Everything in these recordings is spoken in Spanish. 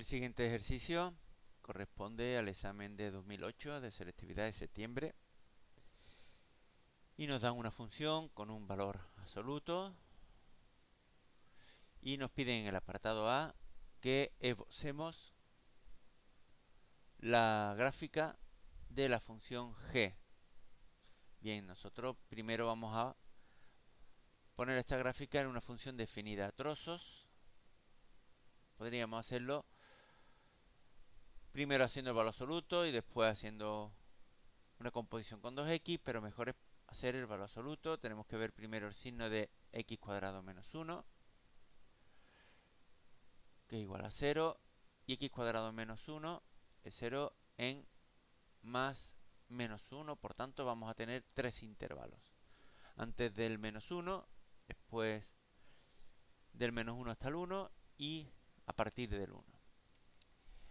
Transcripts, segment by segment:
El siguiente ejercicio corresponde al examen de 2008 de selectividad de septiembre y nos dan una función con un valor absoluto y nos piden en el apartado A que esbocemos la gráfica de la función g. Bien, nosotros primero vamos a poner esta gráfica en una función definida a trozos. Podríamos hacerlo primero haciendo el valor absoluto y después haciendo una composición con 2x, pero mejor es hacer el valor absoluto. Tenemos que ver primero el signo de x cuadrado menos 1, que es igual a 0, y x cuadrado menos 1 es 0 en más menos 1, por tanto vamos a tener tres intervalos. Antes del menos 1, después del menos 1 hasta el 1 y a partir del 1.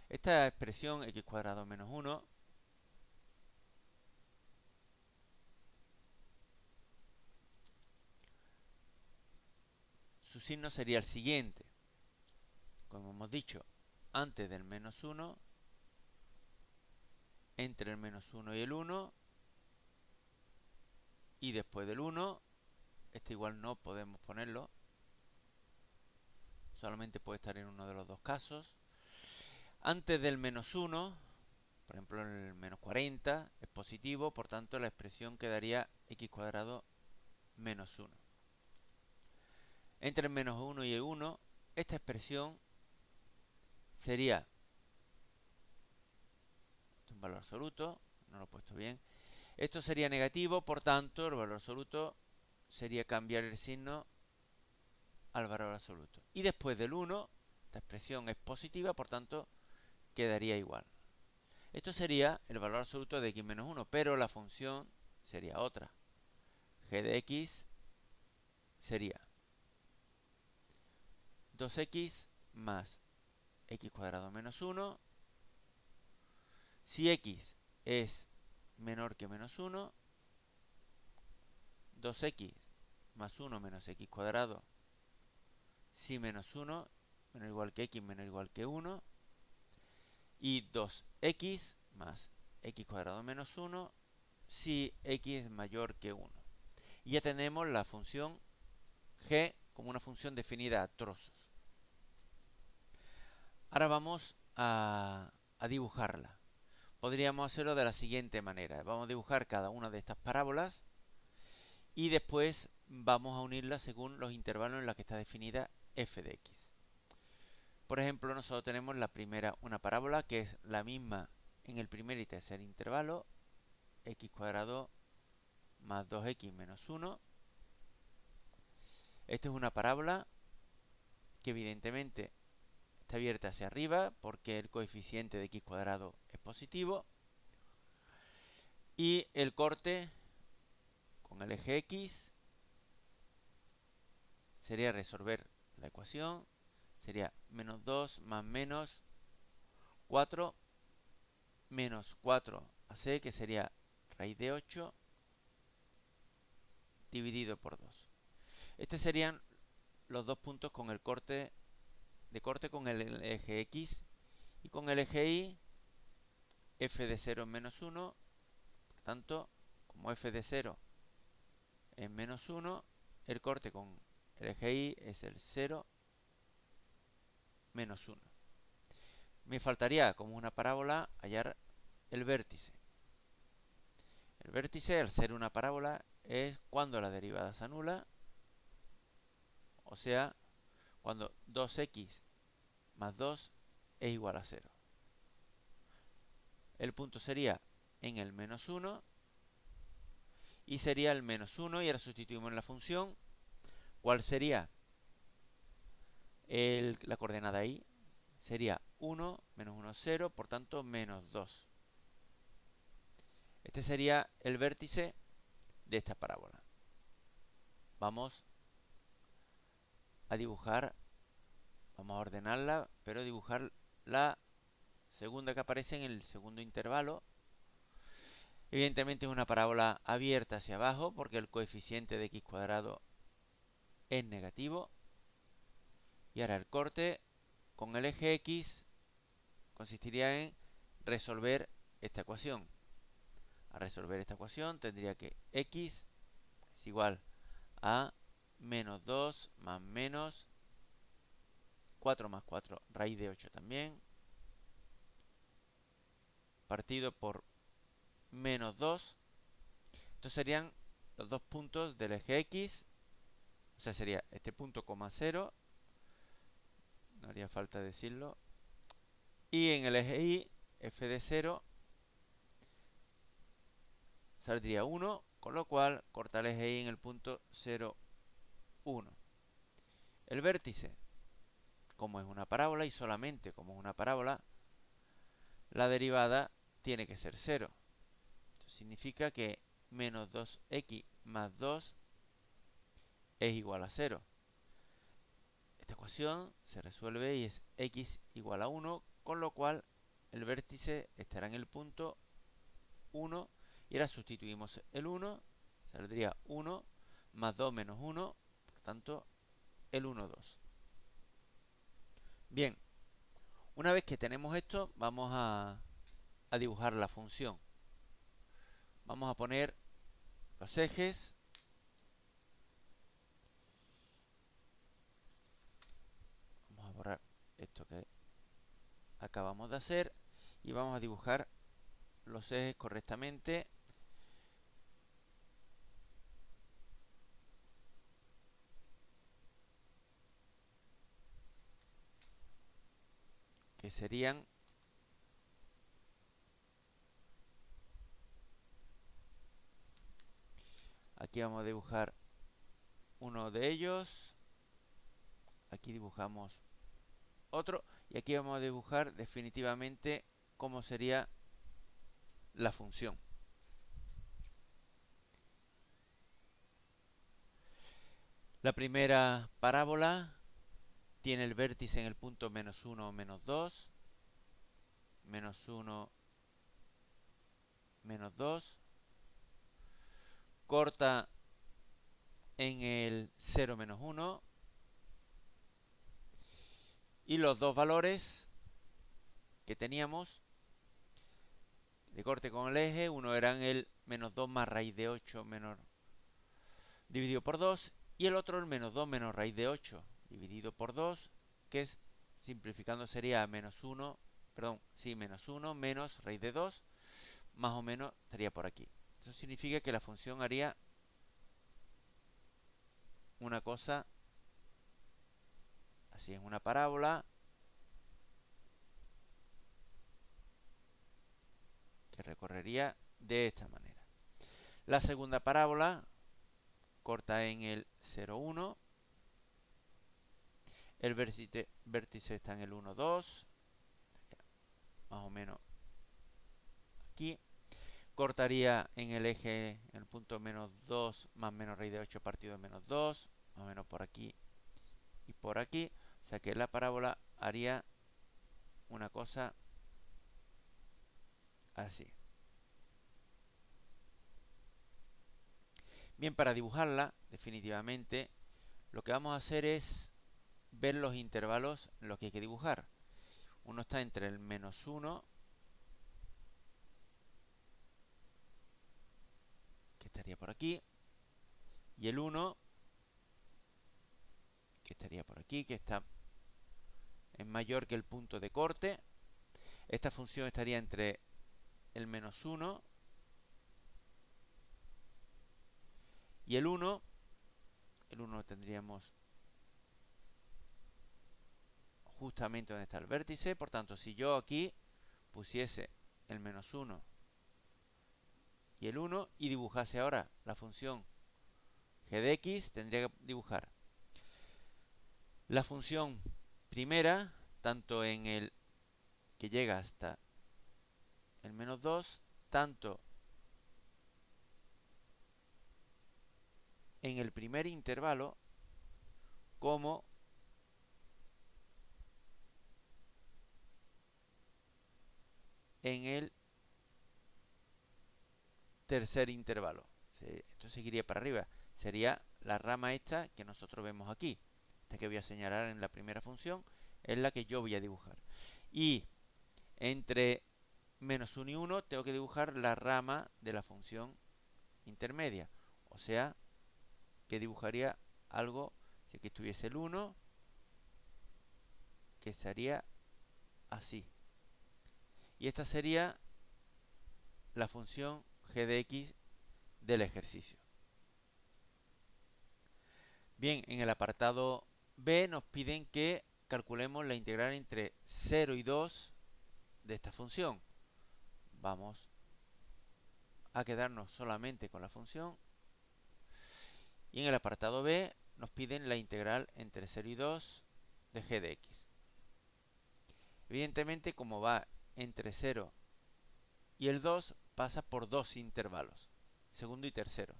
Esta expresión x cuadrado menos 1 su signo sería el siguiente. Como hemos dicho, antes del menos 1, entre el menos 1 y el 1, y después del 1, este igual no podemos ponerlo, solamente puede estar en uno de los dos casos. Antes del menos 1, por ejemplo el menos 40, es positivo, por tanto la expresión quedaría x cuadrado menos 1. Entre el menos 1 y el 1, esta expresión sería un valor absoluto, no lo he puesto bien. Esto sería negativo, por tanto el valor absoluto sería cambiar el signo al valor absoluto. Y después del 1, esta expresión es positiva, por tanto quedaría igual. Esto sería el valor absoluto de x menos 1, pero la función sería otra. G de x sería 2x más x cuadrado menos 1. Si x es menor que menos 1, 2x más 1 menos x cuadrado. Si menos 1 menor o igual que x menor o igual que 1. Y 2x más x cuadrado menos 1 si x es mayor que 1. Y ya tenemos la función g como una función definida a trozos. Ahora vamos a dibujarla. Podríamos hacerlo de la siguiente manera. Vamos a dibujar cada una de estas parábolas y después vamos a unirlas según los intervalos en los que está definida f de x. Por ejemplo, nosotros tenemos la primera, una parábola que es la misma en el primer y tercer intervalo, x cuadrado más 2x menos 1. Esta es una parábola que evidentemente está abierta hacia arriba porque el coeficiente de x cuadrado es positivo. Y el corte con el eje x sería resolver la ecuación. Sería menos 2 más menos 4 menos 4ac, que sería raíz de 8 dividido por 2. Estos serían los dos puntos con el corte con el eje x, y con el eje y f de 0 es menos 1. Por tanto, como f de 0 es menos 1, el corte con el eje y es el 0 menos 1. Me faltaría, como una parábola, hallar el vértice. El vértice, al ser una parábola, es cuando la derivada se anula, o sea, cuando 2x más 2 es igual a 0. El punto sería en el menos 1 y sería el menos 1, y ahora sustituimos en la función. ¿Cuál sería la coordenada y? Sería 1, menos 1, 0, por tanto menos 2. Este sería el vértice de esta parábola. Vamos a dibujar, vamos a ordenarla, pero dibujar la segunda que aparece en el segundo intervalo. Evidentemente es una parábola abierta hacia abajo porque el coeficiente de x cuadrado es negativo. Y ahora el corte con el eje x consistiría en resolver esta ecuación. A resolver esta ecuación tendría que x es igual a menos 2 más menos 4 más 4, raíz de 8 también, partido por menos 2. Estos serían los dos puntos del eje X. O sea, sería este punto, coma 0. No haría falta decirlo. Y en el eje Y, f de 0 saldría 1, con lo cual corta el eje Y en el punto 0, 1. El vértice, como es una parábola y solamente como es una parábola, la derivada tiene que ser 0. Esto significa que menos 2x más 2 es igual a 0. Esta ecuación se resuelve y es x igual a 1, con lo cual el vértice estará en el punto 1 y ahora sustituimos el 1, saldría 1 más 2 menos 1, por tanto el 1, 2. Bien, una vez que tenemos esto, vamos a dibujar la función. Vamos a poner los ejes. Vamos a borrar esto que acabamos de hacer y vamos a dibujar los ejes correctamente. Que serían aquí vamos a dibujar uno de ellos, aquí dibujamos otro y aquí vamos a dibujar definitivamente cómo sería la función. La primera parábola tiene el vértice en el punto menos 1 o menos 2, menos 1, menos 2, corta en el 0, menos 1 y los dos valores que teníamos de corte con el eje, uno eran el menos 2 más raíz de 8 menos dividido por 2 y el otro el menos 2 menos raíz de 8 dividido por 2, que es, simplificando sería menos 1, perdón, sí, menos 1 menos raíz de 2, más o menos estaría por aquí. Eso significa que la función haría una cosa así, es una parábola que recorrería de esta manera. La segunda parábola corta en el 0, 1. El vértice está en el 1, 2. Más o menos aquí. Cortaría en el eje, en el punto menos 2 más menos raíz de 8 partido de menos 2. Más o menos por aquí y por aquí. O sea que la parábola haría una cosa así. Bien, para dibujarla, definitivamente, lo que vamos a hacer es ver los intervalos en los que hay que dibujar. Uno está entre el menos 1, que estaría por aquí, y el 1, que estaría por aquí, que está es mayor que el punto de corte. Esta función estaría entre el menos 1 y el 1. El 1 tendríamos justamente donde está el vértice. Por tanto, si yo aquí pusiese el menos 1 y el 1 y dibujase ahora la función g de x, tendría que dibujar la función primera, tanto en el que llega hasta el menos 2, tanto en el primer intervalo como en el tercer intervalo. Esto seguiría para arriba. Sería la rama esta que nosotros vemos aquí. Esta que voy a señalar en la primera función es la que yo voy a dibujar. Y entre menos 1 y 1 tengo que dibujar la rama de la función intermedia. O sea, que dibujaría algo, si aquí estuviese el 1, que sería así. Y esta sería la función g de x del ejercicio. Bien, en el apartado B nos piden que calculemos la integral entre 0 y 2 de esta función. Vamos a quedarnos solamente con la función. Y en el apartado B nos piden la integral entre 0 y 2 de g de x. Evidentemente, como va entre 0 y el 2, pasa por dos intervalos, segundo y tercero.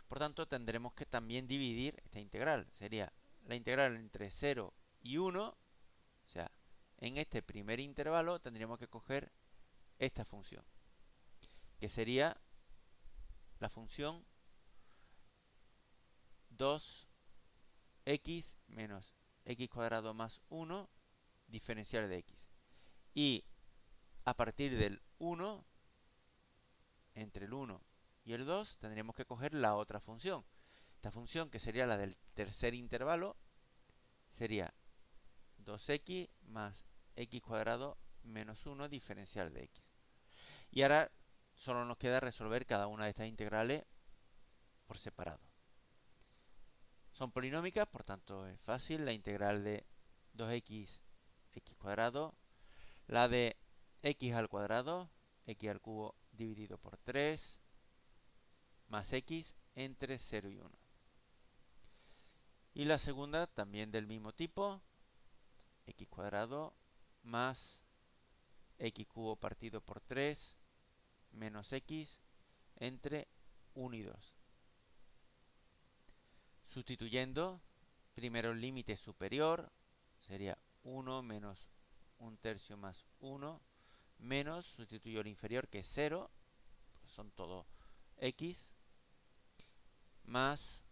Por tanto, tendremos que también dividir esta integral. Sería la integral entre 0 y 1, o sea, en este primer intervalo tendríamos que coger esta función, que sería la función 2x menos x cuadrado más 1 diferencial de x. Y a partir del 1, entre el 1 y el 2, tendríamos que coger la otra función. Esta función, que sería la del tercer intervalo, sería 2x más x cuadrado menos 1 diferencial de x. Y ahora solo nos queda resolver cada una de estas integrales por separado. Son polinómicas, por tanto es fácil. La integral de 2x x cuadrado, la de x al cuadrado, x al cubo dividido por 3, más x entre 0 y 1. Y la segunda también del mismo tipo, x cuadrado más x cubo partido por 3 menos x entre 1 y 2. Sustituyendo, primero el límite superior, sería 1 menos 1/3 más 1, menos, sustituyo el inferior que es 0, pues son todo x, más,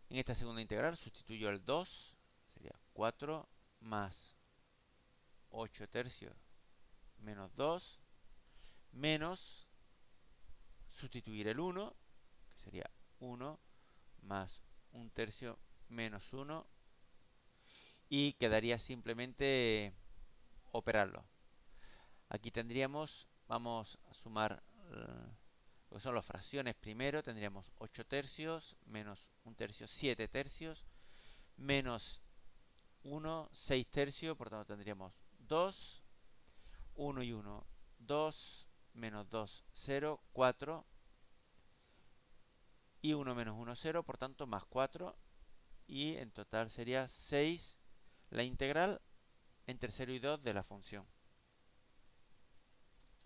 en esta segunda integral sustituyo el 2, sería 4, más 8/3 menos 2, menos, sustituir el 1, que sería 1, más 1/3 menos 1, y quedaría simplemente operarlo. Aquí tendríamos, vamos a sumar lo que son las fracciones primero, tendríamos 8/3 menos 1/3, 7/3, menos 1, 6/3, por tanto tendríamos 2, 1 y 1, 2, menos 2, 0, 4, y 1 menos 1, 0, por tanto más 4, y en total sería 6 la integral entre 0 y 2 de la función.